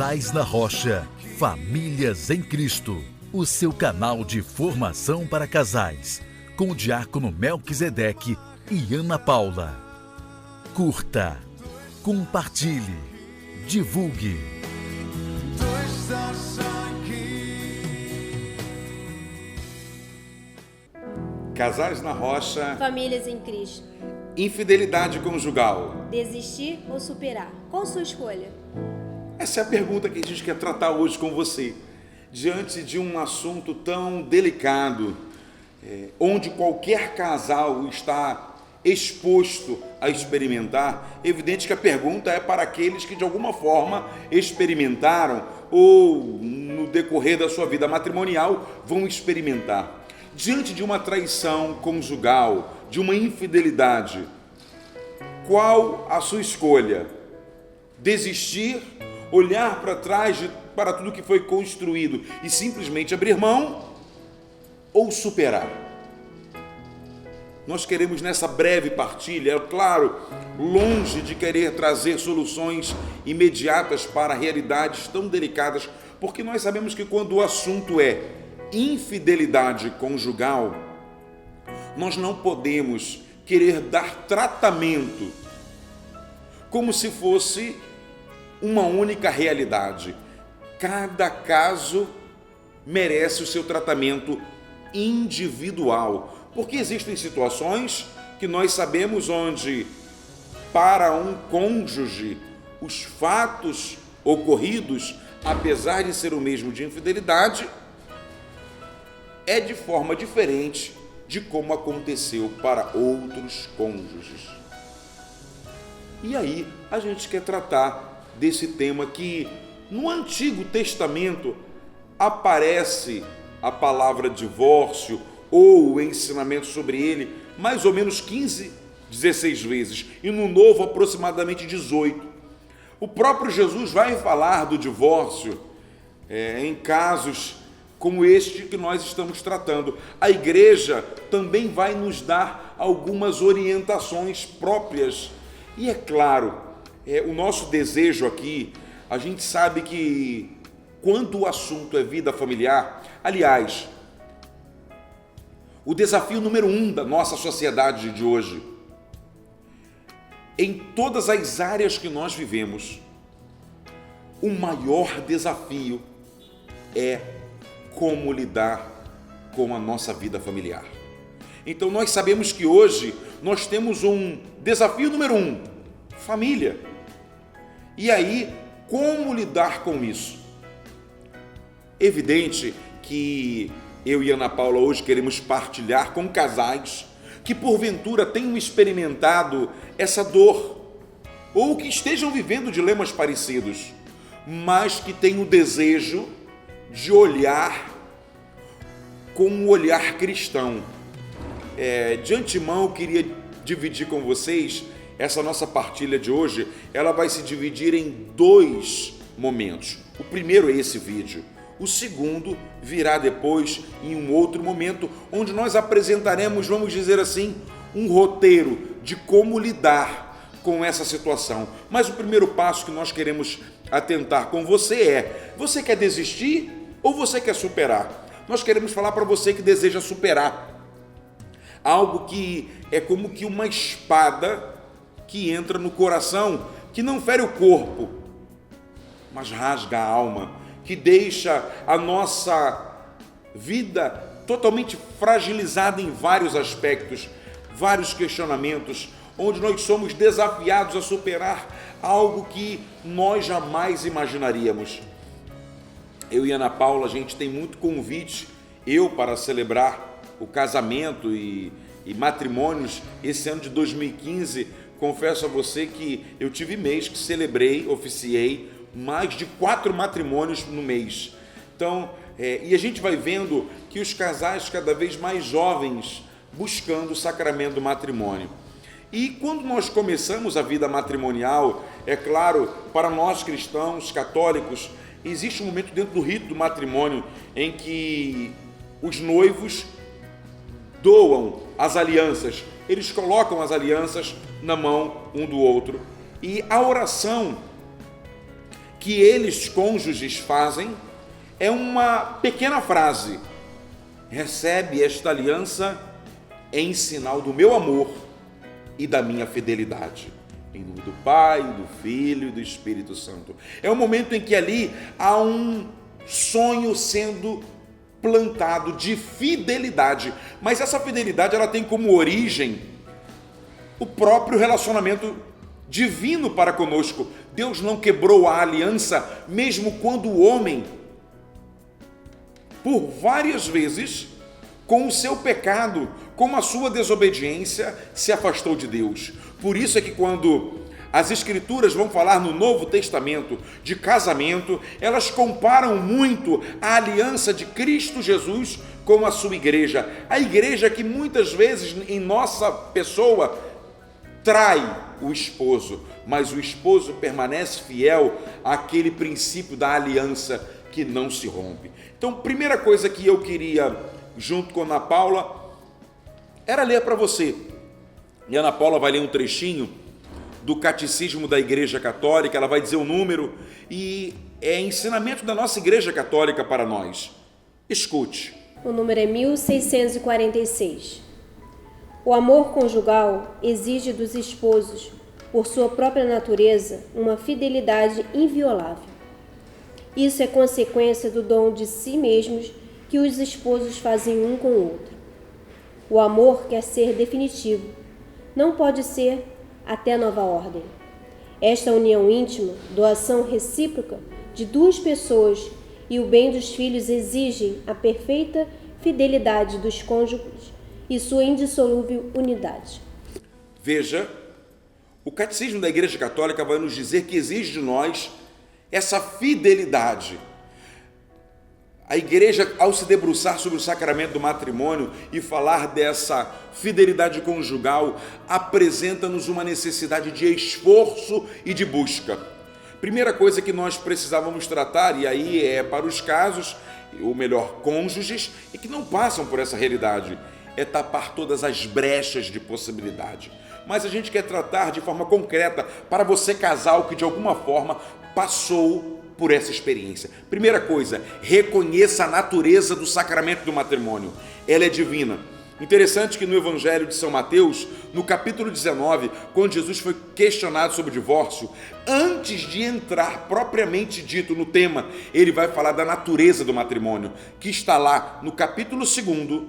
Casais na Rocha, Famílias em Cristo, o seu canal de formação para casais, com o diácono Melquisedeque e Ana Paula. Curta, compartilhe, divulgue. Casais na Rocha, Famílias em Cristo. infidelidade conjugal. Desistir ou superar? Qual sua escolha? Essa é a pergunta que a gente quer tratar hoje com você. Diante de um assunto tão delicado, onde qualquer casal está exposto a experimentar, é evidente que a pergunta é para aqueles que de alguma forma experimentaram ou no decorrer da sua vida matrimonial vão experimentar. Diante de uma traição conjugal, de uma infidelidade, qual a sua escolha? Desistir, olhar para trás para tudo que foi construído e simplesmente abrir mão, ou superar? Nós queremos nessa breve partilha, é claro, longe de querer trazer soluções imediatas para realidades tão delicadas, porque nós sabemos que quando o assunto é infidelidade conjugal, nós não podemos querer dar tratamento como se fosse uma única realidade. Cada caso merece o seu tratamento individual, porque existem situações que nós sabemos onde, para um cônjuge, os fatos ocorridos, apesar de ser o mesmo de infidelidade, é de forma diferente de como aconteceu para outros cônjuges. E aí a gente quer tratar desse tema que no Antigo Testamento aparece a palavra divórcio ou o ensinamento sobre ele mais ou menos 15, 16 vezes, e no Novo aproximadamente 18. O próprio Jesus vai falar do divórcio em casos como este que nós estamos tratando. A igreja também vai nos dar algumas orientações próprias. E é claro, o nosso desejo aqui, a gente sabe que quando o assunto é vida familiar, aliás, o desafio número 1 da nossa sociedade de hoje, em todas as áreas que nós vivemos, o maior desafio é como lidar com a nossa vida familiar. Então nós sabemos que hoje nós temos um desafio número 1, família. E aí, como lidar com isso? Evidente que eu e Ana Paula hoje queremos partilhar com casais que porventura tenham experimentado essa dor ou que estejam vivendo dilemas parecidos, mas que têm o desejo de olhar com um olhar cristão. De antemão eu queria dividir com vocês essa nossa partilha de hoje. Ela vai se dividir em 2 momentos. O primeiro é esse vídeo. O segundo virá depois em um outro momento, onde nós apresentaremos, vamos dizer assim, um roteiro de como lidar com essa situação. Mas o primeiro passo que nós queremos atentar com você é: você quer desistir ou você quer superar? Nós queremos falar para você que deseja superar algo que é como que uma espada que entra no coração, que não fere o corpo, mas rasga a alma, que deixa a nossa vida totalmente fragilizada em vários aspectos, vários questionamentos, onde nós somos desafiados a superar algo que nós jamais imaginaríamos. Eu e Ana Paula, a gente tem muito convite, para celebrar o casamento e matrimônios esse ano de 2015. Confesso a você que eu tive mês que oficiei mais de 4 matrimônios no mês. Então, e a gente vai vendo que os casais cada vez mais jovens buscando o sacramento do matrimônio. E quando nós começamos a vida matrimonial, é claro, para nós cristãos, católicos, existe um momento dentro do rito do matrimônio em que os noivos doam as alianças, eles colocam as alianças na mão um do outro. E a oração que eles, cônjuges, fazem é uma pequena frase: recebe esta aliança em sinal do meu amor e da minha fidelidade. Em nome do Pai, do Filho e do Espírito Santo. É um momento em que ali há um sonho sendo plantado de fidelidade, mas essa fidelidade ela tem como origem o próprio relacionamento divino para conosco. Deus não quebrou a aliança, mesmo quando o homem, por várias vezes, com o seu pecado, com a sua desobediência, se afastou de Deus. Por isso é que quando as Escrituras vão falar no Novo Testamento de casamento, elas comparam muito a aliança de Cristo Jesus com a sua igreja. A igreja que muitas vezes em nossa pessoa trai o esposo, mas o esposo permanece fiel àquele princípio da aliança que não se rompe. Então, primeira coisa que eu queria, junto com Ana Paula, era ler para você. E Ana Paula vai ler um trechinho do Catecismo da Igreja Católica, ela vai dizer o número, e é ensinamento da nossa Igreja Católica para nós. Escute. O número é 1646. O amor conjugal exige dos esposos, por sua própria natureza, uma fidelidade inviolável. Isso é consequência do dom de si mesmos que os esposos fazem um com o outro. O amor quer ser definitivo, não pode ser até nova ordem. Esta união íntima, doação recíproca de duas pessoas e o bem dos filhos exigem a perfeita fidelidade dos cônjuges e sua indissolúvel unidade. Veja, o Catecismo da Igreja Católica vai nos dizer que exige de nós essa fidelidade. A igreja, ao se debruçar sobre o sacramento do matrimônio e falar dessa fidelidade conjugal, apresenta-nos uma necessidade de esforço e de busca. Primeira coisa que nós precisávamos tratar, e aí é para os casos, ou melhor, cônjuges, e que não passam por essa realidade, é tapar todas as brechas de possibilidade. Mas a gente quer tratar de forma concreta para você, casal, que de alguma forma passou por essa experiência. Primeira coisa, reconheça a natureza do sacramento do matrimônio. Ela é divina. Interessante que no Evangelho de São Mateus, no capítulo 19, quando Jesus foi questionado sobre o divórcio, antes de entrar propriamente dito no tema, ele vai falar da natureza do matrimônio, que está lá no capítulo 2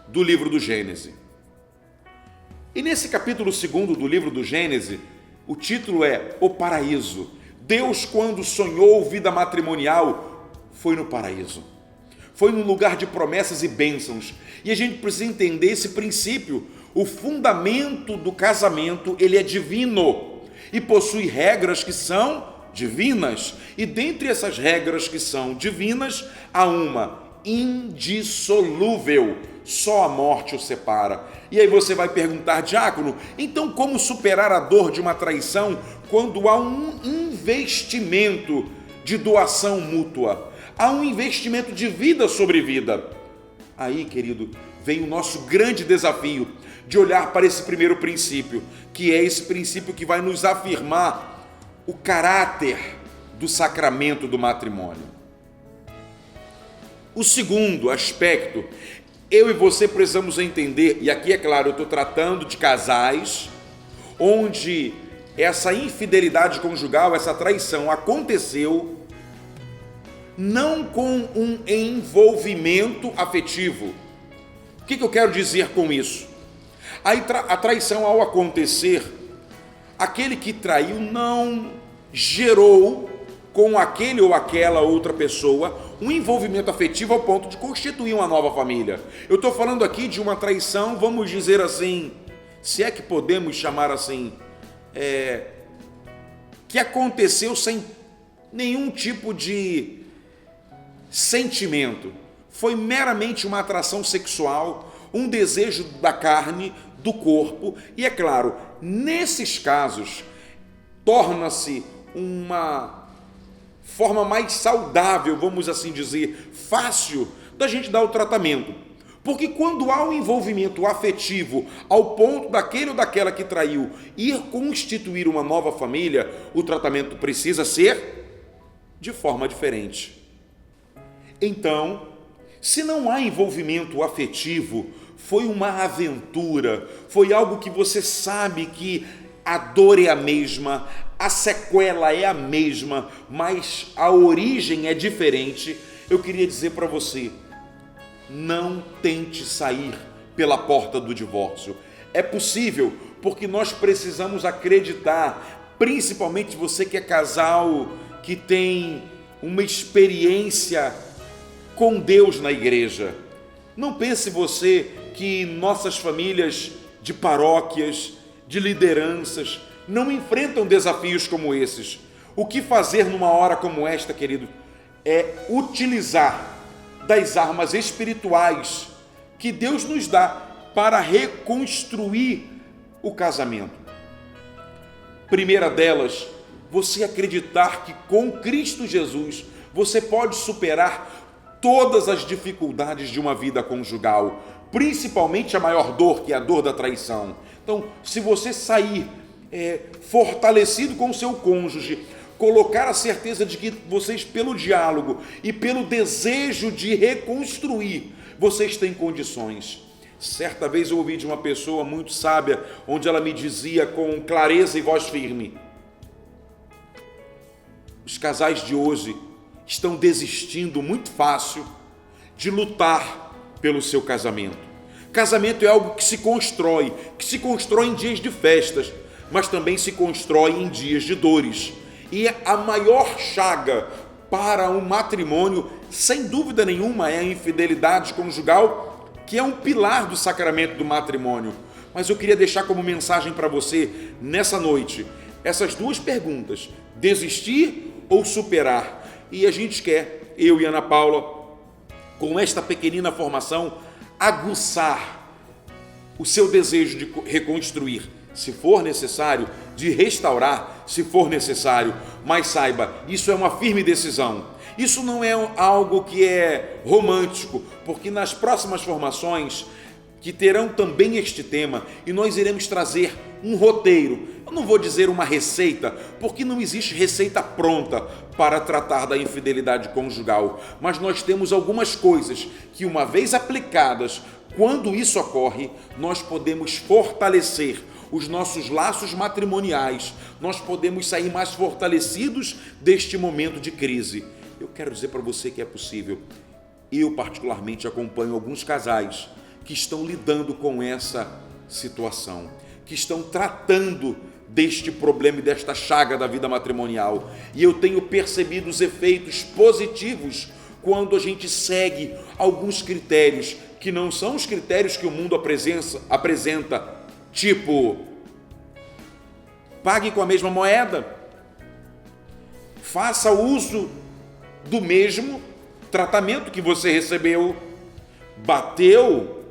do livro do Gênesis. E nesse capítulo 2 do livro do Gênesis, o título é O Paraíso. Deus, quando sonhou vida matrimonial, foi no paraíso. Foi num lugar de promessas e bênçãos. E a gente precisa entender esse princípio. O fundamento do casamento, ele é divino e possui regras que são divinas. E dentre essas regras que são divinas, há uma indissolúvel. Só a morte o separa. E aí você vai perguntar, diácono, então como superar a dor de uma traição quando há um investimento de doação mútua? Há um investimento de vida sobre vida. Aí, querido, vem o nosso grande desafio de olhar para esse primeiro princípio, que é esse princípio que vai nos afirmar o caráter do sacramento do matrimônio. O segundo aspecto, eu e você precisamos entender, e aqui é claro, eu estou tratando de casais onde essa infidelidade conjugal, essa traição aconteceu não com um envolvimento afetivo. O que eu quero dizer com isso? A traição, ao acontecer, aquele que traiu não gerou com aquele ou aquela outra pessoa um envolvimento afetivo ao ponto de constituir uma nova família. Eu estou falando aqui de uma traição, vamos dizer assim, se é que podemos chamar assim, que aconteceu sem nenhum tipo de sentimento. Foi meramente uma atração sexual, um desejo da carne, do corpo, e é claro, nesses casos, torna-se uma forma mais saudável, vamos assim dizer, fácil da gente dar o tratamento. Porque quando há um envolvimento afetivo ao ponto daquele ou daquela que traiu ir constituir uma nova família, o tratamento precisa ser de forma diferente. Então, se não há envolvimento afetivo, foi uma aventura, foi algo que você sabe que a dor é a mesma, a sequela é a mesma, mas a origem é diferente, eu queria dizer para você, não tente sair pela porta do divórcio. É possível, porque nós precisamos acreditar, principalmente você que é casal, que tem uma experiência com Deus na igreja. Não pense você que nossas famílias de paróquias, de lideranças, não enfrentam desafios como esses. O que fazer numa hora como esta, querido, é utilizar das armas espirituais que Deus nos dá para reconstruir o casamento. Primeira delas, você acreditar que com Cristo Jesus você pode superar todas as dificuldades de uma vida conjugal, principalmente a maior dor, que é a dor da traição. Então, se você sair fortalecido com o seu cônjuge, colocar a certeza de que vocês, pelo diálogo e pelo desejo de reconstruir, vocês têm condições. Certa vez eu ouvi de uma pessoa muito sábia, onde ela me dizia com clareza e voz firme: os casais de hoje estão desistindo muito fácil de lutar pelo seu casamento. Casamento é algo que se constrói em dias de festas, mas também se constrói em dias de dores. E a maior chaga para um matrimônio, sem dúvida nenhuma, é a infidelidade conjugal, que é um pilar do sacramento do matrimônio. Mas eu queria deixar como mensagem para você, nessa noite, essas duas perguntas: desistir ou superar? E a gente quer, eu e Ana Paula, com esta pequenina formação, aguçar o seu desejo de reconstruir, se for necessário, de restaurar, se for necessário, mas saiba, isso é uma firme decisão. Isso não é algo que é romântico, porque nas próximas formações, que terão também este tema, e nós iremos trazer um roteiro. Eu não vou dizer uma receita, porque não existe receita pronta para tratar da infidelidade conjugal, mas nós temos algumas coisas que, uma vez aplicadas, quando isso ocorre, nós podemos fortalecer os nossos laços matrimoniais, nós podemos sair mais fortalecidos deste momento de crise. Eu quero dizer para você que é possível. Eu particularmente acompanho alguns casais que estão lidando com essa situação, que estão tratando deste problema e desta chaga da vida matrimonial. E eu tenho percebido os efeitos positivos quando a gente segue alguns critérios que não são os critérios que o mundo apresenta, tipo, pague com a mesma moeda, faça uso do mesmo tratamento que você recebeu, bateu,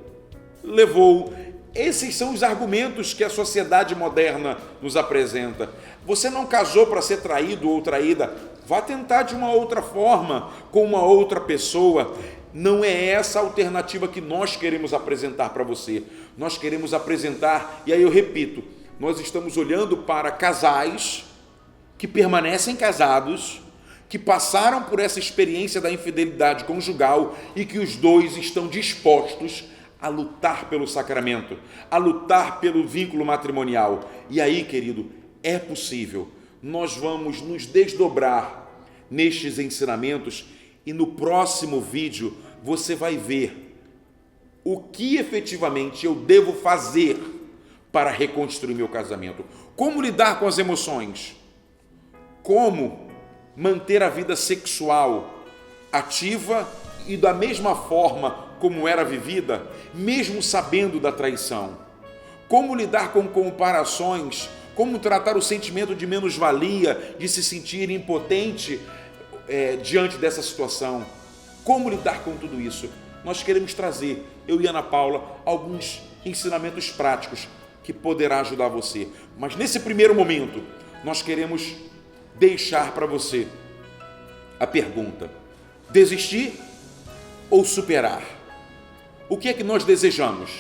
levou. Esses são os argumentos que a sociedade moderna nos apresenta. Você não casou para ser traído ou traída, vá tentar de uma outra forma, com uma outra pessoa. Não é essa a alternativa que nós queremos apresentar para você. Nós queremos apresentar, e aí eu repito, nós estamos olhando para casais que permanecem casados, que passaram por essa experiência da infidelidade conjugal e que os dois estão dispostos a lutar pelo sacramento, a lutar pelo vínculo matrimonial. E aí, querido, é possível. Nós vamos nos desdobrar nestes ensinamentos e no próximo vídeo você vai ver o que efetivamente eu devo fazer para reconstruir meu casamento. Como lidar com as emoções? Como manter a vida sexual ativa e da mesma forma como era vivida, mesmo sabendo da traição? Como lidar com comparações? Como tratar o sentimento de menos-valia, de se sentir impotente diante dessa situação? Como lidar com tudo isso? Nós queremos trazer, eu e Ana Paula, alguns ensinamentos práticos que poderá ajudar você. Mas nesse primeiro momento, nós queremos deixar para você a pergunta: desistir ou superar? O que é que nós desejamos?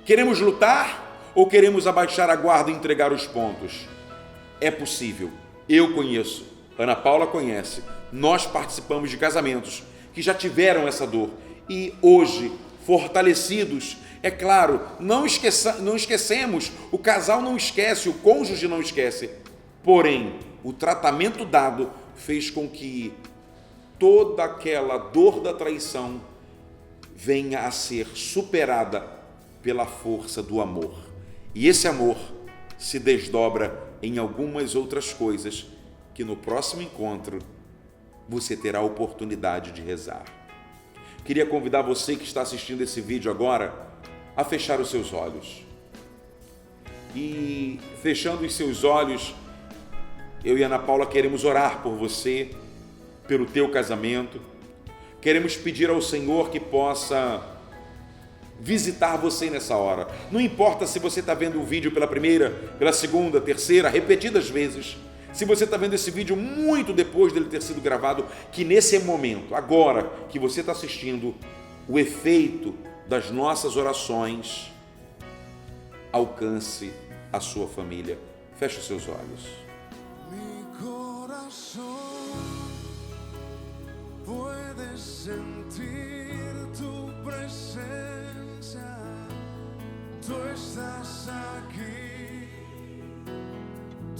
Queremos lutar ou queremos abaixar a guarda e entregar os pontos? É possível. Eu conheço, Ana Paula conhece nós participamos de casamentos que já tiveram essa dor e hoje, fortalecidos, é claro, não esquecemos, o casal não esquece, o cônjuge não esquece, porém, o tratamento dado fez com que toda aquela dor da traição venha a ser superada pela força do amor. E esse amor se desdobra em algumas outras coisas que no próximo encontro você terá a oportunidade de rezar. Queria convidar você que está assistindo esse vídeo agora a fechar os seus olhos. E fechando os seus olhos, eu e Ana Paula queremos orar por você, pelo teu casamento. Queremos pedir ao Senhor que possa visitar você nessa hora. Não importa se você está vendo o vídeo pela primeira, pela segunda, terceira, repetidas vezes. Se você está vendo esse vídeo muito depois dele ter sido gravado, que nesse momento, agora que você está assistindo, o efeito das nossas orações alcance a sua família. Feche os seus olhos. Mi corazón puede sentir tu presencia. Tú estás aquí.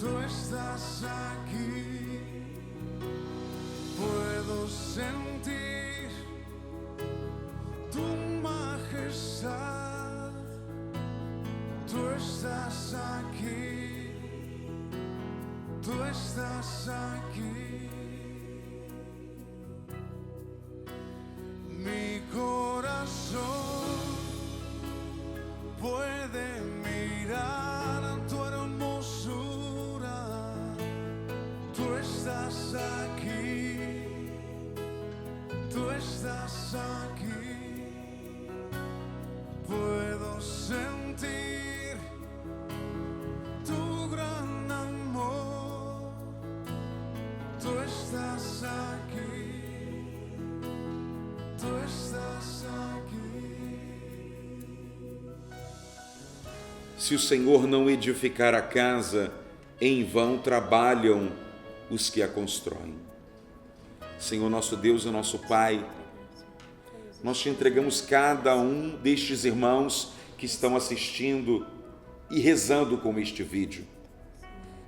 Tú estás aquí, puedo sentir tu majestad. Tú estás aquí, tú estás aquí. Mi corazón puede mirar tu hermosura. Tú estás aquí, tú estás aquí, puedo sentir tu gran amor. Tú estás aquí, tú estás aquí. Se o Senhor não edificar a casa, em vão trabalham os que a constroem. Senhor nosso Deus e nosso Pai, nós te entregamos cada um destes irmãos que estão assistindo e rezando com este vídeo.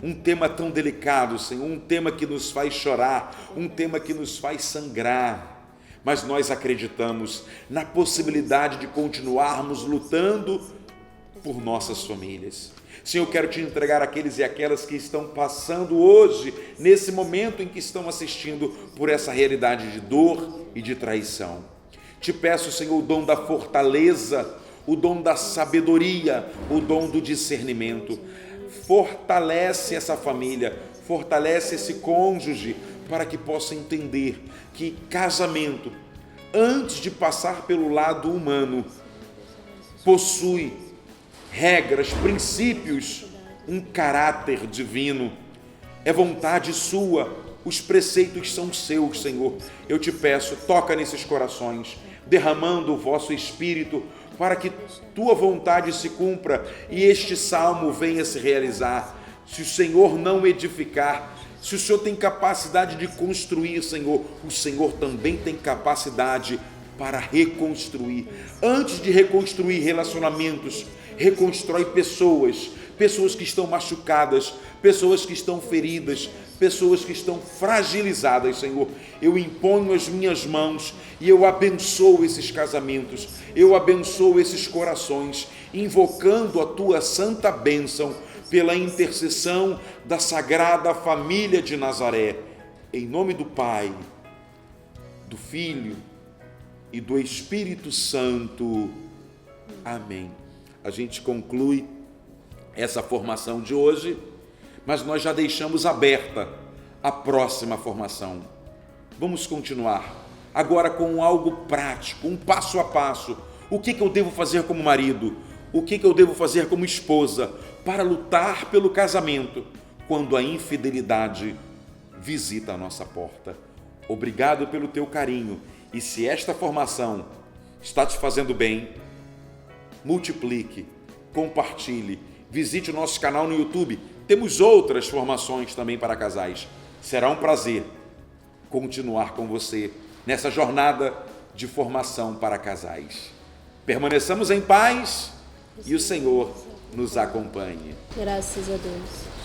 Um tema tão delicado, Senhor, um tema que nos faz chorar, um tema que nos faz sangrar, mas nós acreditamos na possibilidade de continuarmos lutando por nossas famílias. Senhor, eu quero te entregar aqueles e aquelas que estão passando hoje, nesse momento em que estão assistindo por essa realidade de dor e de traição. Te peço, Senhor, o dom da fortaleza, o dom da sabedoria, o dom do discernimento. Fortalece essa família, fortalece esse cônjuge, para que possa entender que casamento, antes de passar pelo lado humano, possui regras, princípios, um caráter divino. É vontade sua, os preceitos são seus, Senhor. Eu te peço, toca nesses corações, derramando o vosso Espírito, para que tua vontade se cumpra e este salmo venha se realizar. Se o Senhor não edificar, se o Senhor tem capacidade de construir, Senhor, o Senhor também tem capacidade para reconstruir. Antes de reconstruir relacionamentos, reconstrói pessoas que estão machucadas, pessoas que estão feridas, pessoas que estão fragilizadas, Senhor. Eu imponho as minhas mãos e eu abençoo esses casamentos, eu abençoo esses corações, invocando a tua santa bênção pela intercessão da Sagrada Família de Nazaré. Em nome do Pai, do Filho e do Espírito Santo. Amém. A gente conclui essa formação de hoje, mas nós já deixamos aberta a próxima formação. Vamos continuar agora com algo prático, um passo a passo. O que eu devo fazer como marido? O que eu devo fazer como esposa para lutar pelo casamento quando a infidelidade visita a nossa porta? Obrigado pelo teu carinho. E se esta formação está te fazendo bem, multiplique, compartilhe, visite o nosso canal no YouTube. Temos outras formações também para casais. Será um prazer continuar com você nessa jornada de formação para casais. Permaneçamos em paz e o Senhor nos acompanhe. Graças a Deus.